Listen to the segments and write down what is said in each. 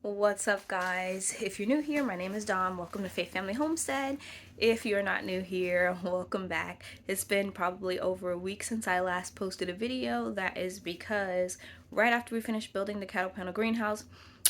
What's up, guys? If you're new here, my name is Dom. Welcome to Faith Family Homestead. If you're not new here, welcome back. It's been probably over a week since I last posted a video. That is because right after we finished building the cattle panel greenhouse,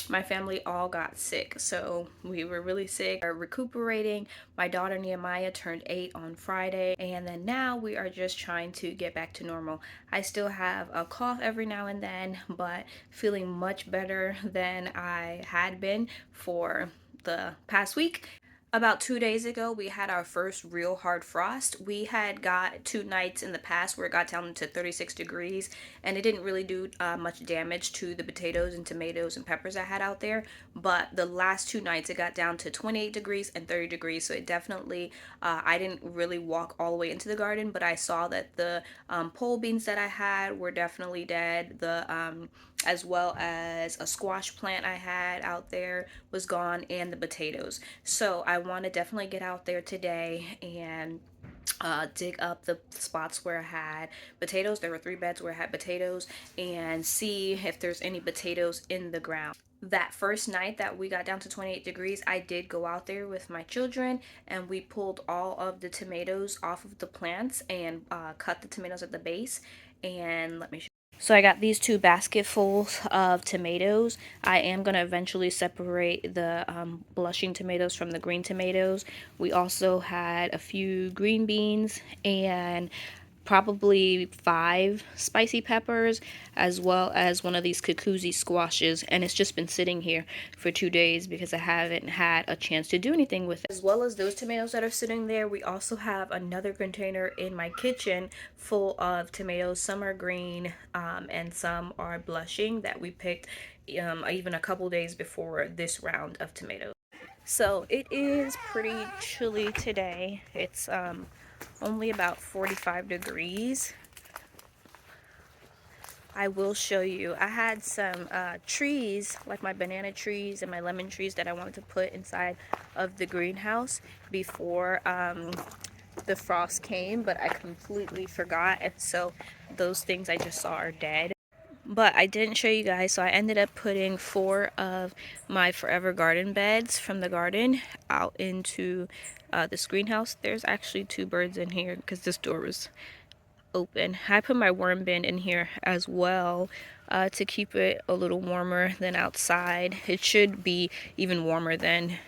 my family all got sick. So we were really sick, are recuperating. My daughter Nehemiah turned 8 on Friday, and then now we are just trying to get back to normal. I still have a cough every now and then, but feeling much better than I had been for the past week. About 2 days ago, we had our first real hard frost. We had got 2 nights in the past where it got down to 36 degrees, and it didn't really do much damage to the potatoes and tomatoes and peppers I had out there. But the last 2 nights, it got down to 28 degrees and 30 degrees. So it definitely, I didn't really walk all the way into the garden, but I saw that the pole beans that I had were definitely dead. As well as a squash plant I had out there was gone, and the potatoes. So I want to definitely get out there today and dig up the spots where I had potatoes. There were 3 beds where I had potatoes, and see if there's any potatoes in the ground. That first night that we got down to 28 degrees, I did go out there with my children, and we pulled all of the tomatoes off of the plants and cut the tomatoes at the base. And let me show. So I got these 2 basketfuls of tomatoes. I am going to eventually separate the blushing tomatoes from the green tomatoes. We also had a few green beans and probably 5 spicy peppers, as well as one of these cucuzzi squashes, and it's just been sitting here for 2 days because I haven't had a chance to do anything with it. As well as those tomatoes that are sitting there, we also have another container in my kitchen full of tomatoes. Some are green and some are blushing that we picked even a couple days before this round of tomatoes. So it is pretty chilly today. It's only about 45 degrees. I will show you. I had some trees, like my banana trees and my lemon trees, that I wanted to put inside of the greenhouse before the frost came, but I completely forgot, and so those things I just saw are dead. But I didn't show you guys, so I ended up putting 4 of my forever garden beds from the garden out into this greenhouse. There's actually 2 birds in here because this door was open. I put my worm bin in here as well to keep it a little warmer than outside. It should be even warmer than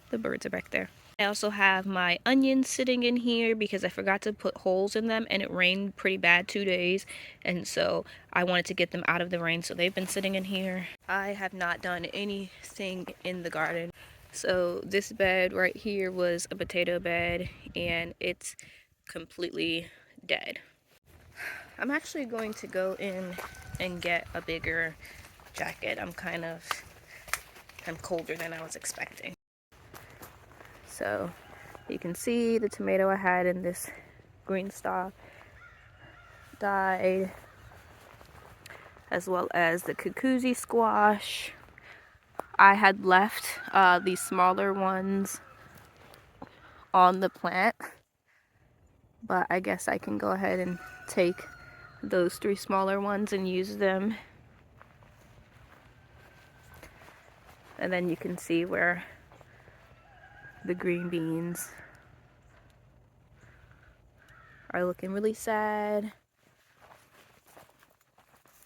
the birds are back there. I also have my onions sitting in here because I forgot to put holes in them, and it rained pretty bad 2 days, and so I wanted to get them out of the rain, so they've been sitting in here. I have not done anything in the garden. So this bed right here was a potato bed, and it's completely dead. I'm actually going to go in and get a bigger jacket. I'm colder than I was expecting. So you can see the tomato I had in this green stalk died, as well as the cucuzzi squash. I had left these smaller ones on the plant, but I guess I can go ahead and take those 3 smaller ones and use them. And then you can see where the green beans are looking really sad,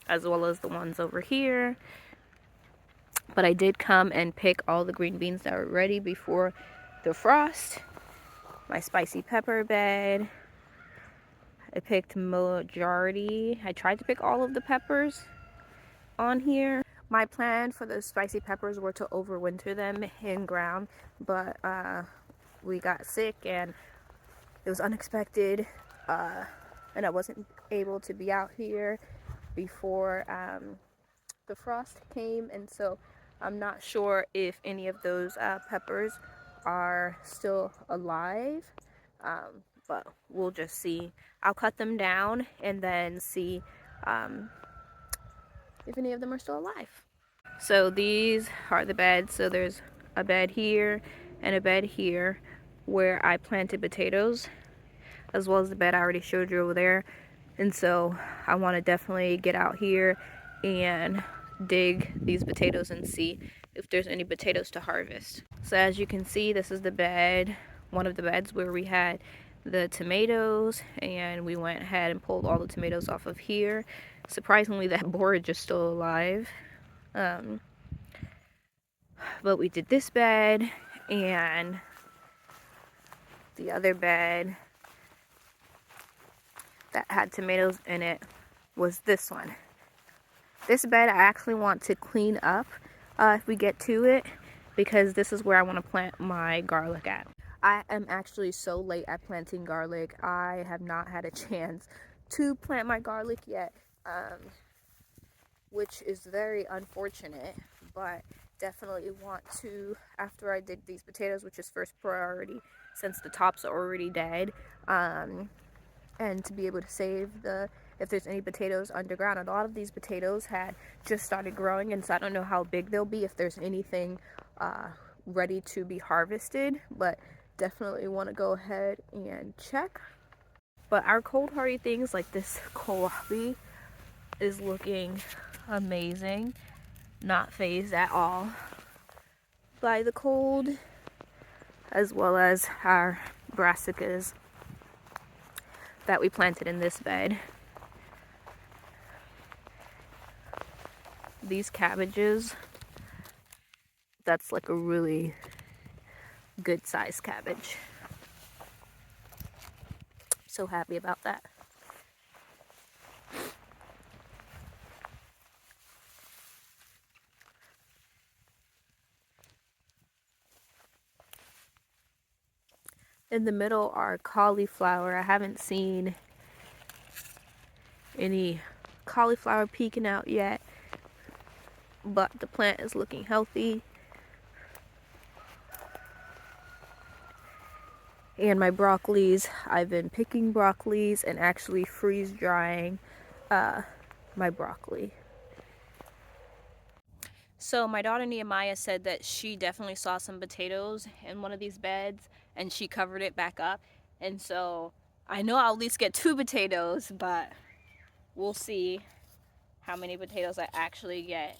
as well as the ones over here. But I did come and pick all the green beans that were ready before the frost. My spicy pepper bed, I picked majority. I tried to pick all of the peppers on here. My plan for the spicy peppers were to overwinter them in ground, but we got sick and it was unexpected, and I wasn't able to be out here before the frost came, and so I'm not sure if any of those peppers are still alive, but we'll just see. I'll cut them down and then see if any of them are still alive. So these are the beds. So there's a bed here and a bed here where I planted potatoes, as well as the bed I already showed you over there. And so I want to definitely get out here and dig these potatoes and see if there's any potatoes to harvest. So as you can see, this is the bed, one of the beds where we had the tomatoes, and we went ahead and pulled all the tomatoes off of here. Surprisingly, that borage is still alive. But we did this bed, and the other bed that had tomatoes in it was this one. This bed I actually want to clean up if we get to it, because this is where I want to plant my garlic at. I am actually so late at planting garlic. I have not had a chance to plant my garlic yet, which is very unfortunate, but definitely want to after I dig these potatoes, which is first priority since the tops are already dead, and to be able to save if there's any potatoes underground. A lot of these potatoes had just started growing, and so I don't know how big they'll be, if there's anything ready to be harvested, but definitely want to go ahead and check. But our cold hardy things like this kohlrabi is looking amazing, not phased at all by the cold, as well as our brassicas that we planted in this bed. These cabbages, that's like a really good sized cabbage. So happy about that. In the middle are cauliflower. I haven't seen any cauliflower peeking out yet, but the plant is looking healthy. And my broccolis, I've been picking broccolis and actually freeze drying my broccoli. So my daughter Nehemiah said that she definitely saw some potatoes in one of these beds, and she covered it back up. And so I know I'll at least get 2 potatoes, but we'll see how many potatoes I actually get.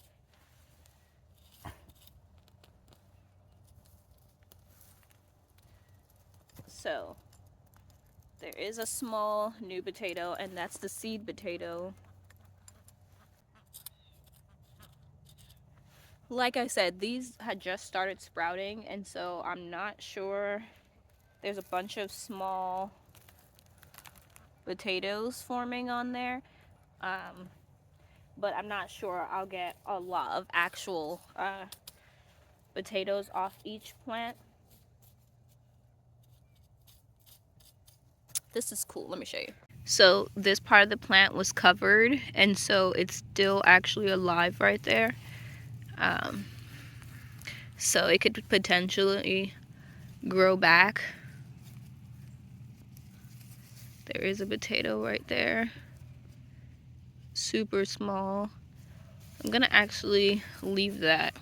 So there is a small new potato, and that's the seed potato. Like I said, these had just started sprouting, and so I'm not sure. There's a bunch of small potatoes forming on there, but I'm not sure I'll get a lot of actual potatoes off each plant. This is cool. Let me show you. So this part of the plant was covered, and so it's still actually alive right there. So it could potentially grow back. There is a potato right there. Super small. I'm gonna actually leave that.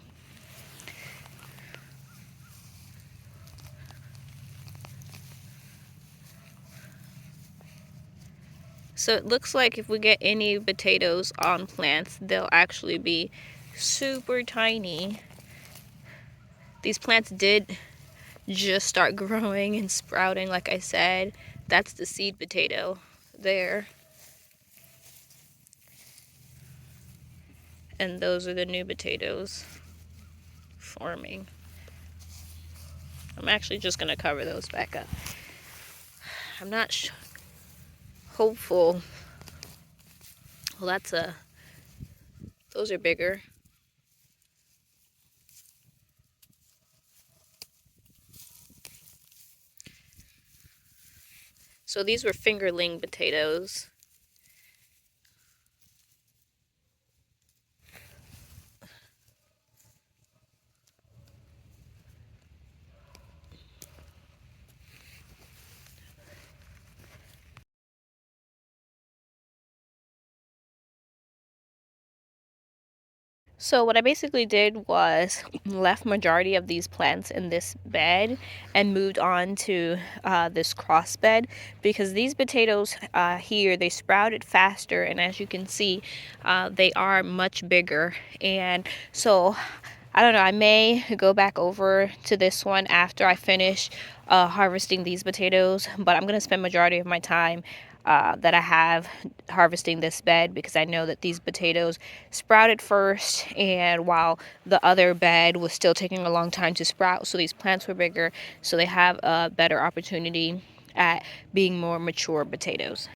So it looks like if we get any potatoes on plants, they'll actually be super tiny. These plants did just start growing and sprouting, like I said. That's the seed potato there. And those are the new potatoes forming. I'm actually just gonna cover those back up. I'm not hopeful. Well, those are bigger. So these were fingerling potatoes. So what I basically did was left majority of these plants in this bed and moved on to this cross bed, because these potatoes here, they sprouted faster, and as you can see, they are much bigger. And so I don't know, I may go back over to this one after I finish harvesting these potatoes, but I'm going to spend majority of my time that I have harvesting this bed, because I know that these potatoes sprouted first, and while the other bed was still taking a long time to sprout, so these plants were bigger, so they have a better opportunity at being more mature potatoes.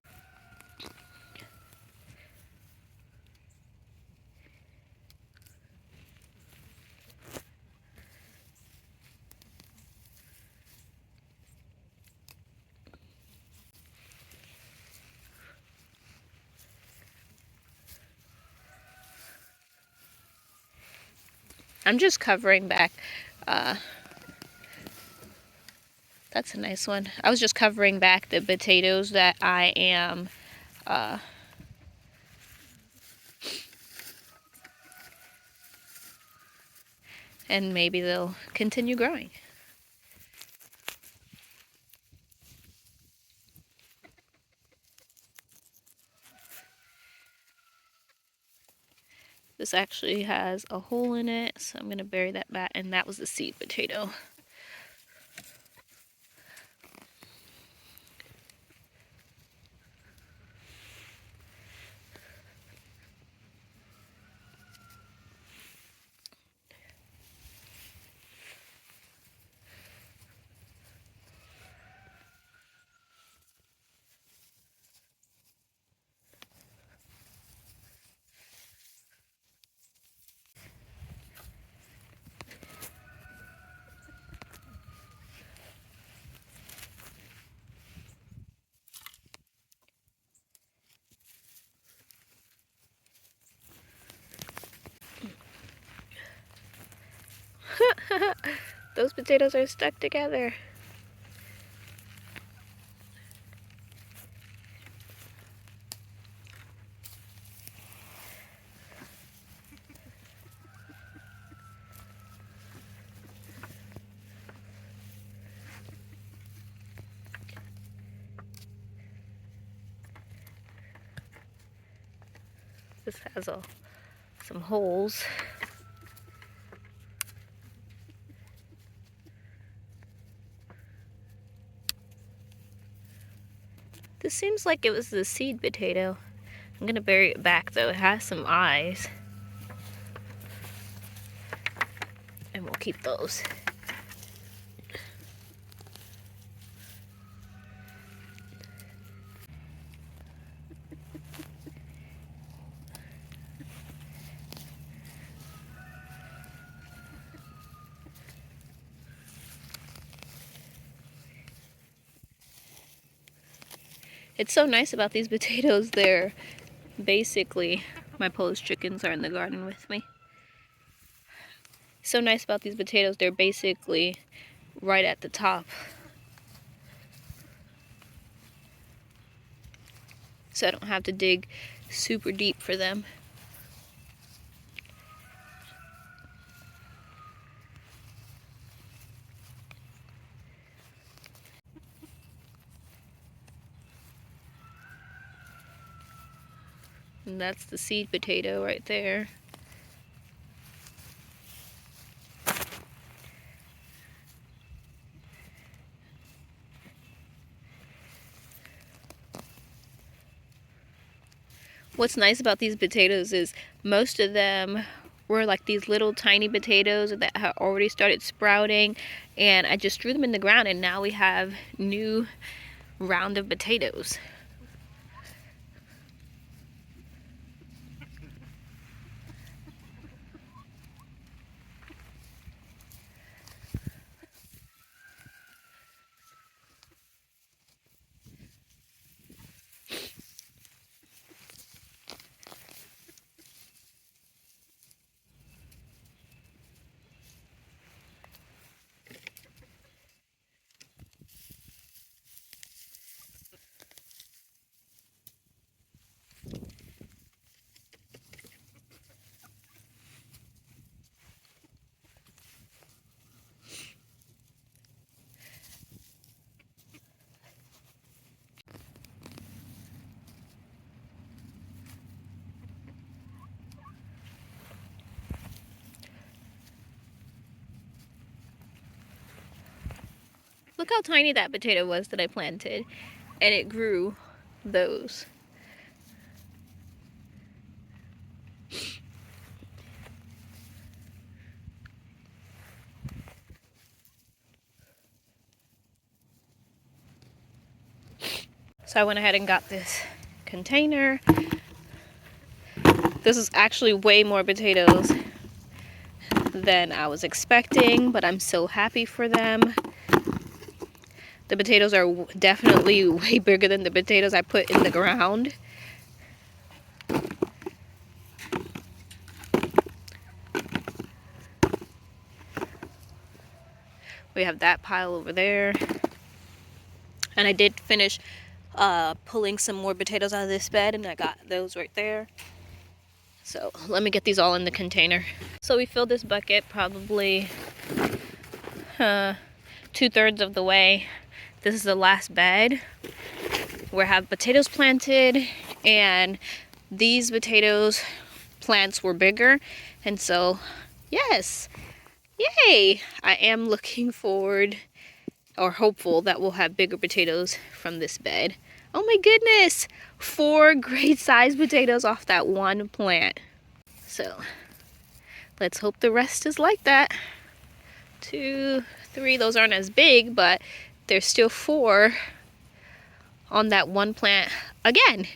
I'm just covering back. That's a nice one. I was just covering back the potatoes that I am and maybe they'll continue growing. This actually has a hole in it, so I'm going to bury that back, and that was the seed potato. Those potatoes are stuck together. This has some holes. This seems like it was the seed potato. I'm gonna bury it back though. It has some eyes, and we'll keep those. It's so nice about these potatoes, they're basically, my Polish chickens are in the garden with me. So nice about these potatoes, they're basically right at the top. So I don't have to dig super deep for them. And that's the seed potato right there. What's nice about these potatoes is most of them were like these little tiny potatoes that had already started sprouting, and I just threw them in the ground, and now we have new round of potatoes. Look how tiny that potato was that I planted. And it grew those. So I went ahead and got this container. This is actually way more potatoes than I was expecting, but I'm so happy for them. The potatoes are definitely way bigger than the potatoes I put in the ground. We have that pile over there. And I did finish pulling some more potatoes out of this bed, and I got those right there. So let me get these all in the container. So we filled this bucket probably 2/3 of the way. This is the last bed where I have potatoes planted, and these potatoes plants were bigger, and so yes, yay! I am looking forward or hopeful that we'll have bigger potatoes from this bed. Oh my goodness, 4 great sized potatoes off that one plant. So let's hope the rest is like that. 2, 3, those aren't as big, but there's still 4 on that one plant again.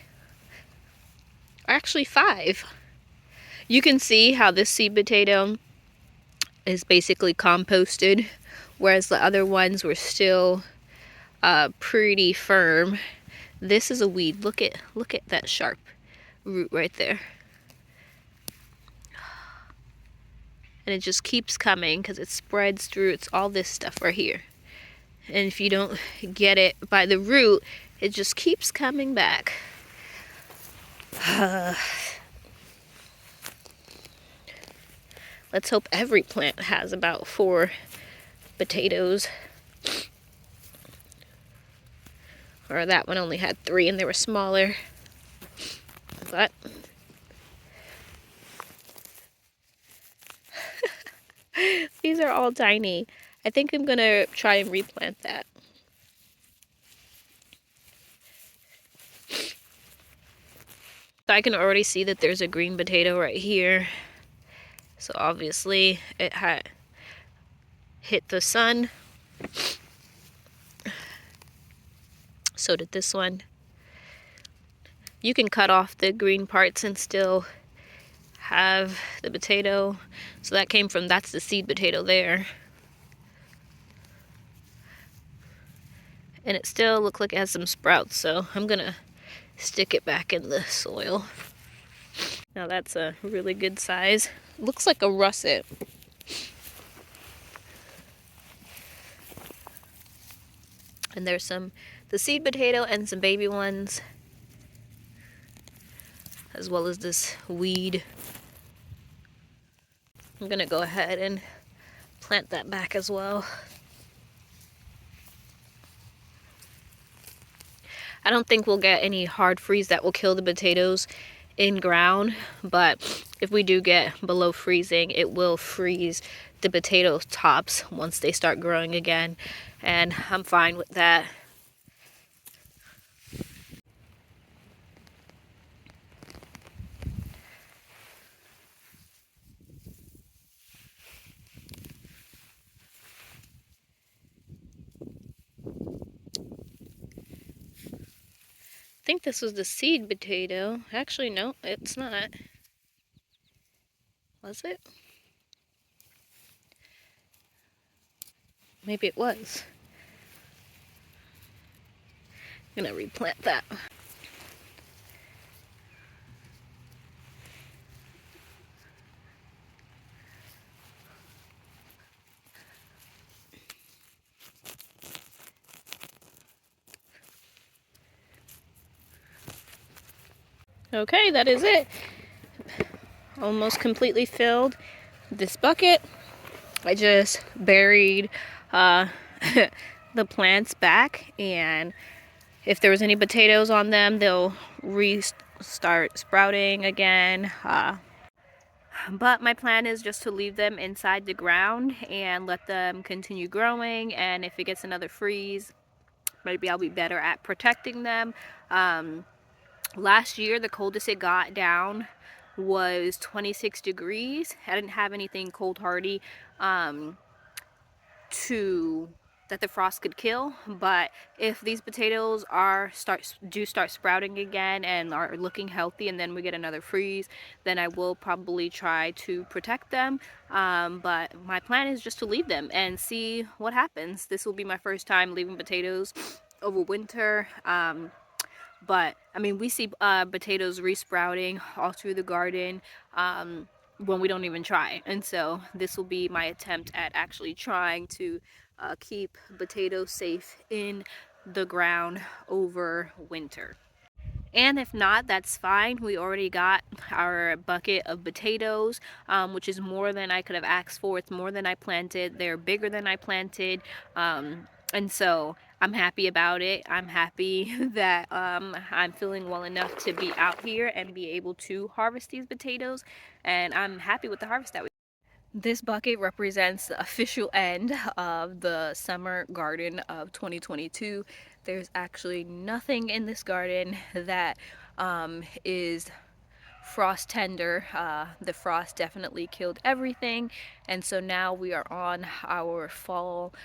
Actually 5. You can see how this seed potato is basically composted, whereas the other ones were still pretty firm. This is a weed. Look at that sharp root right there. And it just keeps coming because it spreads through. It's all this stuff right here. And if you don't get it by the root, it just keeps coming back. Let's hope every plant has about 4 potatoes. Or that one only had 3 and they were smaller. But these are all tiny. I think I'm gonna try and replant that. So I can already see that there's a green potato right here. So obviously it had hit the sun. So did this one. You can cut off the green parts and still have the potato. So that came from, that's the seed potato there. And it still looks like it has some sprouts, so I'm gonna stick it back in the soil. Now that's a really good size. Looks like a russet. And there's the seed potato and some baby ones, as well as this weed. I'm gonna go ahead and plant that back as well. I don't think we'll get any hard freeze that will kill the potatoes in ground, but if we do get below freezing, it will freeze the potato tops once they start growing again, and I'm fine with that. I think this was the seed potato. Actually, no, it's not. Was it? Maybe it was. I'm gonna replant that. Okay, that is it. Almost completely filled this bucket. I just buried the plants back, and if there was any potatoes on them, they'll restart sprouting again. But my plan is just to leave them inside the ground and let them continue growing, and if it gets another freeze, maybe I'll be better at protecting them. Last year the coldest it got down was 26 degrees. I didn't have anything cold hardy to that the frost could kill, but if these potatoes do start sprouting again and are looking healthy, and then we get another freeze, then I will probably try to protect them. But my plan is just to leave them and see what happens. This will be my first time leaving potatoes over winter. But I mean, we see potatoes resprouting all through the garden when we don't even try, and so this will be my attempt at actually trying to keep potatoes safe in the ground over winter. And if not, that's fine. We already got our bucket of potatoes, which is more than I could have asked for. It's more than I planted. They're bigger than I planted. And so I'm happy about it. I'm happy that I'm feeling well enough to be out here and be able to harvest these potatoes. And I'm happy with the harvest that we. This bucket represents the official end of the summer garden of 2022. There's actually nothing in this garden that is frost tender. The frost definitely killed everything, and so now we are on our fall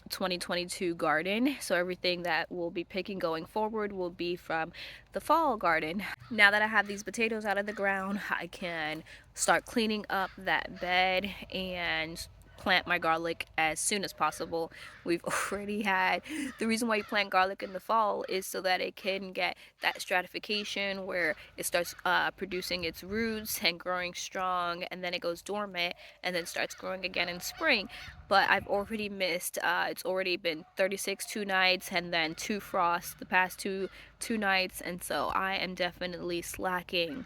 2022 garden. So everything that we'll be picking going forward will be from the fall garden. Now that I have these potatoes out of the ground, I can start cleaning up that bed and plant my garlic as soon as possible. We've already had, the reason why you plant garlic in the fall is so that it can get that stratification where it starts producing its roots and growing strong, and then it goes dormant and then starts growing again in spring. But I've already missed, it's already been 36 two nights and then 2 frosts the past two nights, and so I am definitely slacking.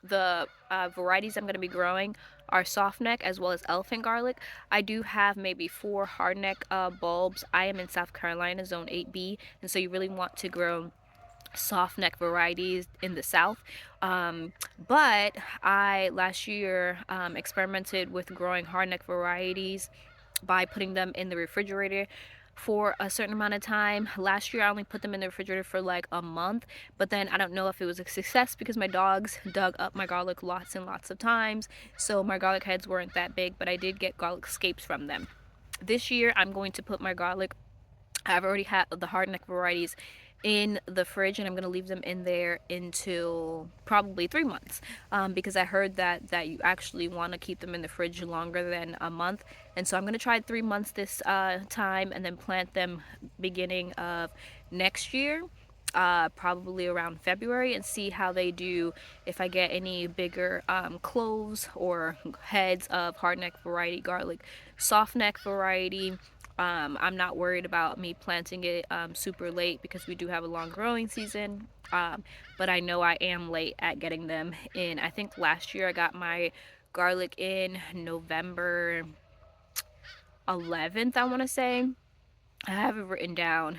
The varieties I'm going to be growing are soft neck as well as elephant garlic. I do have maybe 4 hard neck bulbs. I am in South Carolina, zone 8B, and so you really want to grow soft neck varieties in the south. But I last year experimented with growing hard neck varieties by putting them in the refrigerator for a certain amount of time. Last year I only put them in the refrigerator for like a month, but then I don't know if it was a success because my dogs dug up my garlic lots and lots of times, so my garlic heads weren't that big, but I did get garlic scapes from them. This year I'm going to put my garlic, I've already had the hard neck varieties in the fridge, and I'm going to leave them in there until probably 3 months, because I heard that you actually want to keep them in the fridge longer than a month, and so I'm going to try 3 months this time and then plant them beginning of next year, probably around February, and see how they do, if I get any bigger cloves or heads of hard neck variety garlic. Soft neck variety, I'm not worried about me planting it super late because we do have a long growing season, but I know I am late at getting them in. I think last year I got my garlic in November 11th, I want to say. I have it written down.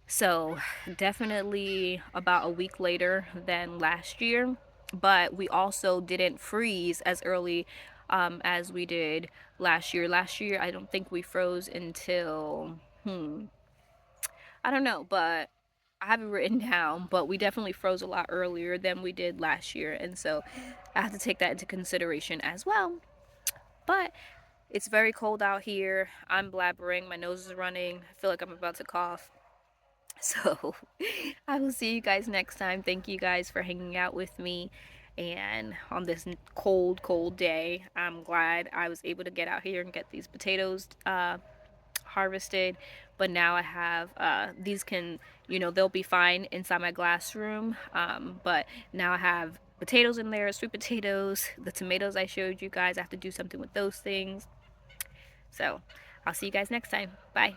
So definitely about a week later than last year, but we also didn't freeze as early as we did last year. Last year I don't think we froze until I don't know, but I have it written down, but we definitely froze a lot earlier than we did last year, and so I have to take that into consideration as well. But it's very cold out here. I'm blabbering, my nose is running, I feel like I'm about to cough. So I will see you guys next time. Thank you guys for hanging out with me, and on this cold day, I'm glad I was able to get out here and get these potatoes harvested. But now I have these can, they'll be fine inside my glass room, but now I have potatoes in there, sweet potatoes, the tomatoes I showed you guys. I have to do something with those things. So I'll see you guys next time. Bye.